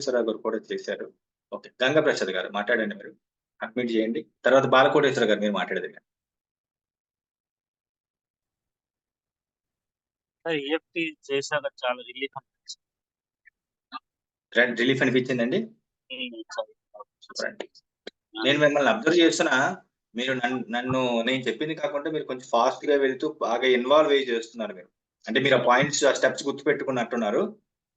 కోటేశ్వరరావు గారు కూడా చేశారు. ఓకే. గంగా ప్రసాద్ గారు మాట్లాడండి మీరు. అడ్మిట్ చేయండి. తర్వాత బాలకోటేశ్వర గారు మీరు మాట్లాడేది. సార్ ఈఎఫ్టీ చేశాక చాలా రిలీఫ్ అనిపించింది. రిలీఫ్ అనిపించిందండి? సూపర్ అండి. నేను మిమ్మల్ని అబ్జర్వ్ చేస్తున్నా, మీరు నన్ను నేను చెప్పింది కాకుండా మీరు కొంచెం ఫాస్ట్‌గా వెళ్తూ బాగా ఇన్వాల్వ్ అయ్యి చేస్తున్నారు మీరు. అంటే మీరు ఆ పాయింట్స్, ఆ స్టెప్స్ గుర్తుపెట్టుకున్నట్టున్నారు.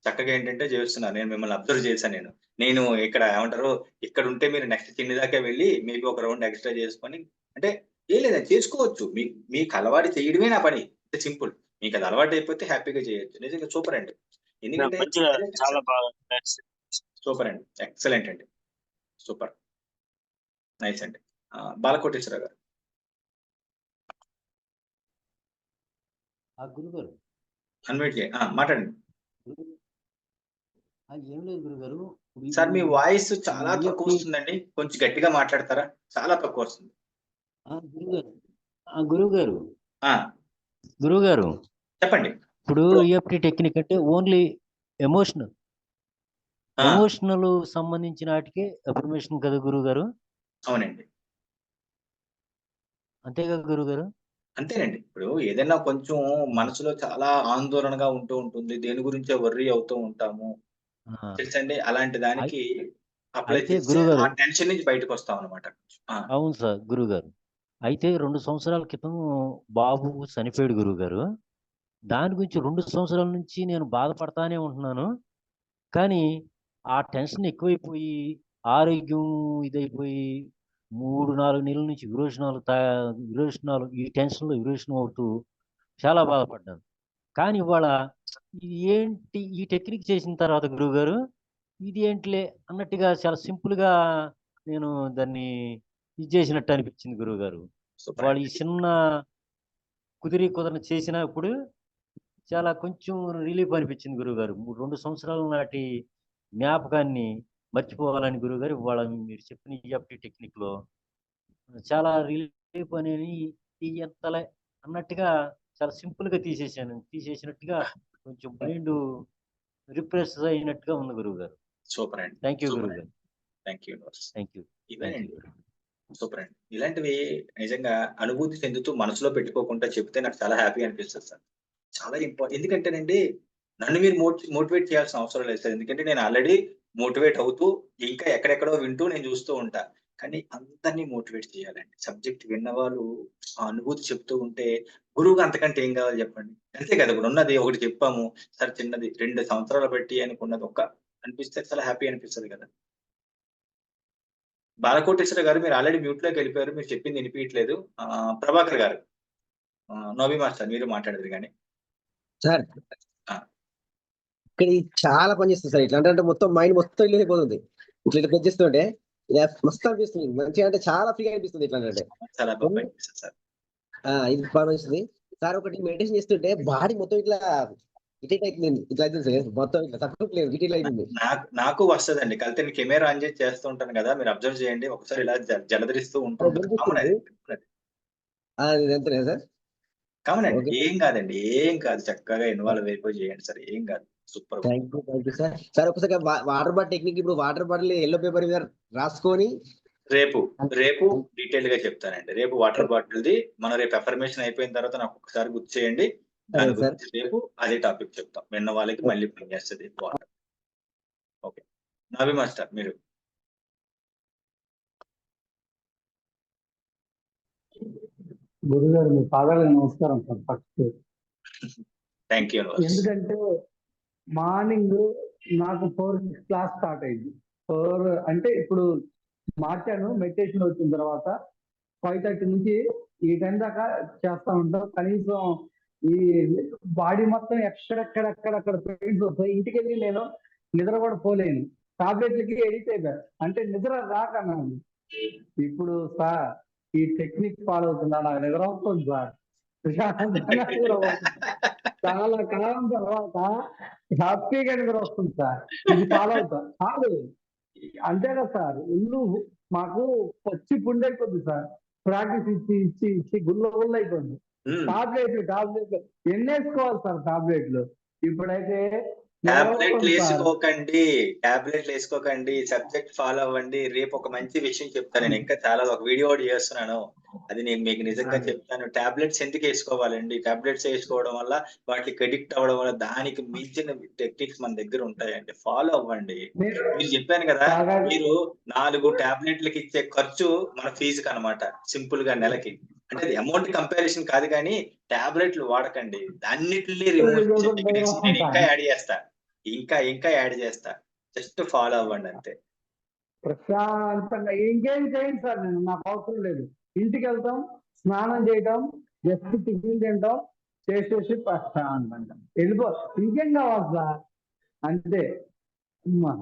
చక్కగా ఏంటంటే చేస్తున్నారు. నేను మిమ్మల్ని అబ్జర్వ్ చేశాను నేను. నేను ఇక్కడ ఏమంటారు, ఇక్కడుంటే మీరు నెక్స్ట్ కింది దాకా వెళ్లి మేబీ ఒక రౌండ్ ఎక్స్‌ట్రా చేసుకొని అంటే ఏం లేదండి చేసుకోవచ్చు. మీకు అలవాటు చేయడమే నా పని. అంతే సింపుల్. మీకది అలవాటయిపోతే హ్యాపీగా చేయొచ్చు. నిజంగా సూపర్ అండి. ఎందుకంటే మంచిగా చాలా బాగా సూపర్ అండి. ఎక్సలెంట్ అండి. సూపర్. నైస్ అండి. బాలకోటేశ్వరరావు గారు. గురుగారు అన్మ్యూట్ చేయండి. మాట్లాడండి. ఏం లేదు గురుగారు. సార్ మీ వాయిస్ చాలా తక్కువ వస్తుందండి. కొంచెం గట్టిగా మాట్లాడతారా? చాలా తక్కువ వస్తుంది. గురుగారు గురుగారు చెప్పండి. ఇప్పుడు ఈఎఫ్టీ టెక్నిక్ అంటే ఓన్లీ ఎమోషనల్ సంబంధించిన వాటికి అఫర్మేషన్ కదా గురుగారు? అవునండి. అంతేగా గురుగారు? అంతేనండి. ఇప్పుడు ఏదైనా కొంచెం మనసులో చాలా ఆందోళనగా ఉంటూ ఉంటుంది. దేని గురించో వర్రీ అవుతూ ఉంటాము. తెలుసండి? అలాంటి దానికి అప్లై చేస్తే ఆ టెన్షన్ నుంచి బయటకొస్తామన్నమాట. అవును సార్ గురుగారు. అయితే 2 సంవత్సరాల క్రితం బాబు చనిపోయాడు గురుగారు. దాని గురించి 2 సంవత్సరాల నుంచి నేను బాధపడతానే ఉంటున్నాను. కానీ ఆ టెన్షన్ ఎక్కువైపోయి ఆరోగ్యం ఇదైపోయి 3, 4 నెలల నుంచి విరోచనాలు ఈ టెన్షన్‌లో విరోచనం అవుతూ చాలా బాధపడ్డాను. కానీ ఇవాళ ఇది ఏంటి ఈ టెక్నిక్ చేసిన తర్వాత గురువుగారు ఇది ఏంటిలే అన్నట్టుగా చాలా సింపుల్‌గా నేను దాన్ని ఇది చేసినట్టు అనిపించింది గురువుగారు. వాళ్ళు ఈ చిన్న కుదిరని చేసినప్పుడు చాలా కొంచెం రిలీఫ్ అనిపించింది గురువుగారు. 2 సంవత్సరాల నాటి జ్ఞాపకాన్ని మర్చిపోవాలని గురువుగారు ఇవాళ మీరు చెప్పిన ఈఎఫ్టీ టెక్నిక్‌లో చాలా రిలీఫ్ అనేది ఎంతలే అన్నట్టుగా చాలా సింపుల్‌గా తీసేసినట్టుగా కొంచెం మైండ్ రిఫ్రెష్ అయినట్టుగా ఉంది గురువుగారు. సూపర్ అండి. థాంక్యూ గురువుగారు. థాంక్యూ. థాంక్యూ. ఇవేనండి. సూపర్ అండి. ఇలాంటివి నిజంగా అనుభూతి చెందుతూ మనసులో పెట్టుకోకుండా చెప్తే నాకు చాలా హ్యాపీ అనిపిస్తది సార్. చాలా ఎందుకంటేనండి నన్ను మీరు మోటివేట్ చేయాల్సిన అవసరం లేదు సార్. ఎందుకంటే నేను ఆల్రెడీ మోటివేట్ అవుతూ ఇంకా ఎక్కడెక్కడో వింటూ నేను చూస్తూ ఉంటా. కానీ అందరిని మోటివేట్ చేయాలండి. సబ్జెక్ట్ విన్నవాళ్ళు ఆ అనుభూతి చెప్తూ ఉంటే గురువుగా అంతకంటే ఏం కావాలి చెప్పండి. అంతే కదా! ఇప్పుడున్నది ఒకటి చెప్పాము. సరే చిన్నది 2 సంవత్సరాలు బట్టి అనుకున్నది అనిపిస్తే చాలా హ్యాపీ అనిపిస్తది కదా! బాలకోటేశ్వర గారు మీరు ఆల్రెడీ మ్యూట్‌లోకెళ్ళిపోయారు. మీరు చెప్పింది వినిపియట్లేదు. ప్రభాకర్ గారు. నోబీ మాస్టర్ మీరు మాట్లాడదురు గాని. సార్ ఇక్కడ చాలా పనిచేస్తుంది సార్. ఇట్లా అంటే మొత్తం మైండ్ మొత్తం వెళ్ళిపోతుంది. ఇట్లా పనిచేస్తుంటే మస్తు అనిపిస్తుంది. మంచిగా అంటే చాలా ఫ్రీగా అనిపిస్తుంది ఇట్లా అంటే. చాలా బాగా అనిపిస్తుంది సార్. ఇది బాగా అనిపిస్తుంది. సార్ ఒకటి మెడిటేషన్ చేస్తుంటే బాడీ మొత్తం ఇట్లా ఇరిటేట్ అవుతుంది. ఇట్లా అవుతుంది సార్. మొత్తం ఇట్లా తక్కువట్లేదు ఇరిటేట్ అవుతుంది. నాకు వస్తదండి. కాకపోతే నేను కెమెరా ఆన్ చేసి చేస్తూ ఉంటాను కదా! మీరు అబ్జర్వ్ చేయండి. ఒకసారి ఇలా జలధరిస్తూ ఉంటుంది. అంతేనా సార్? కామన్ అండి. ఏం కాదండి. ఏం కాదు. చక్కగా ఇన్వాల్వ్ అయిపోయి చేయండి సార్. ఏం కాదు. సూపర్. Thank you sir. సార్ ఒకసారి వాటర్ బాటిల్ టెక్నిక్ ఇప్పుడు వాటర్ బాటిల్ యెల్లో పేపర్ మీద రాసుకొని రేపు డీటెయిల్‌గా చెప్తానండి. రేపు వాటర్ బాటిల్‌ది మనం రేపు అఫర్మేషన్ అయిపోయిన తర్వాత నాకు ఒకసారి గుర్తు చేయండి. దాని గురించి రేపు అదే టాపిక్ చెప్తాం. విన్న వాళ్ళకి మళ్ళీ పనిచేస్తది వాటర్. ఓకే. నవీ మాస్టర్ మీరు. గురుగారు మీ పాదాలకు నమస్కారం సార్ ఫస్ట్. థాంక్యూ. ఎందుకంటే మార్నింగ్ నాకు 4 క్లాస్ స్టార్ట్ అయింది. 4 అంటే ఇప్పుడు మార్చాను మెడిటేషన్ వచ్చిన తర్వాత 5:30 నుంచి ఈ టైం దాకా చేస్తా ఉంటాం. కనీసం ఈ బాడీ మొత్తం ఎక్కడెక్కడ పెయిన్స్ వస్తాయి. ఇంటికి వెళ్ళి నేను నిద్ర కూడా పోలేను. టాబ్లెట్లకి ఎడిట్ అయిపోయాను. అంటే నిద్ర రాకన్నాను. ఇప్పుడు సార్ ఈ టెక్నిక్ ఫాలో అవుతున్నా నాకు నిద్ర వస్తుంది సార్. చాలా కాలం తర్వాత హ్యాపీగా నిద్ర వస్తుంది సార్. ఇది ఫాలో అవుతా కాదు అంతే కదా సార్. ఇల్లు మాకు పచ్చి పుండైపోతుంది సార్. ప్రాక్టీస్ ఇచ్చి గుల్ల అయిపోయింది. టాబ్లెట్లు ఎన్నేసుకోవాలి సార్ టాబ్లెట్లు. ఇప్పుడైతే టాబ్లెట్లు సార్ వేసుకోకండి, టాబ్లెట్లు వేసుకోకండి, సబ్జెక్ట్ ఫాలో అవ్వండి. రేపు ఒక మంచి విషయం చెప్తాను. నేను ఇంకా చాలా ఒక వీడియో ఒకటి చేస్తున్నాను, అది నేను మీకు నిజంగా చెప్తాను. టాబ్లెట్స్ ఎందుకు వేసుకోవాలండి? టాబ్లెట్స్ వేసుకోవడం వల్ల వాటికి అడిక్ట్ అవ్వడం వల్ల దానికి మించిన టెక్నిక్స్ మన దగ్గర ఉంటాయండి. ఫాలో అవ్వండి. మీరు చెప్పాను కదా, మీరు 4 టాబ్లెట్లకి ఇచ్చే ఖర్చు మన ఫీజుకి అనమాట, సింపుల్ గా నెలకి. అంటే అది అమౌంట్ కంపారిజన్ కాదు, కానీ టాబ్లెట్లు వాడకండి. అన్నిటిని రిమూవ్ చేసే టెక్నిక్స్ నేను ఇంకా యాడ్ చేస్తా, ఇంకా యాడ్ చేస్తా. జస్ట్ ఫాలో అవ్వండి అంతే. ప్రశాంతంగా ఇంకేం చేయండి సార్, నేను నాకు అవసరం లేదు. ఇంటికి వెళ్తాం, స్నానం చేయటం, జస్ట్ టిఫిన్ తింటాం, చేసేసి ప్రశాంతంగా వెళ్ళిపో. ఇంకేం కావాలి సార్? అంతే. అమ్మా.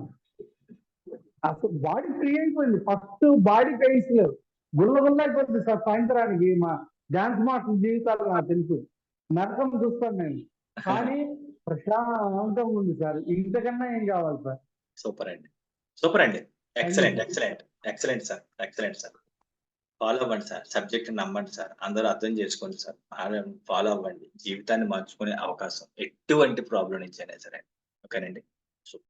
అసలు బాడీ ఫ్రీ అయిపోయింది. ఫస్ట్ బాడీ పెయిన్స్ లేవు, గుల్ల అయిపోతుంది సార్. సాయంత్రానికి మా డాన్స్ మాస్టర్ జీవితాలు నాకు తెలుసు, నరకం చూస్తాను నేను, కానీ ప్రశాంతంగా ఉంది సార్. ఇంతకన్నా ఏం కావాలి సార్? సూపర్ అండి, సూపర్ అండి. Excellent sir. ఫాలో అవ్వండి సార్, సబ్జెక్ట్ నమ్మండి సార్, అందరూ అర్థం చేసుకోండి సార్, ఫాలో అవ్వండి. జీవితాన్ని మార్చుకునే అవకాశం ఎటువంటి ప్రాబ్లం నుంచి అయినా సరే. ఓకేనండి.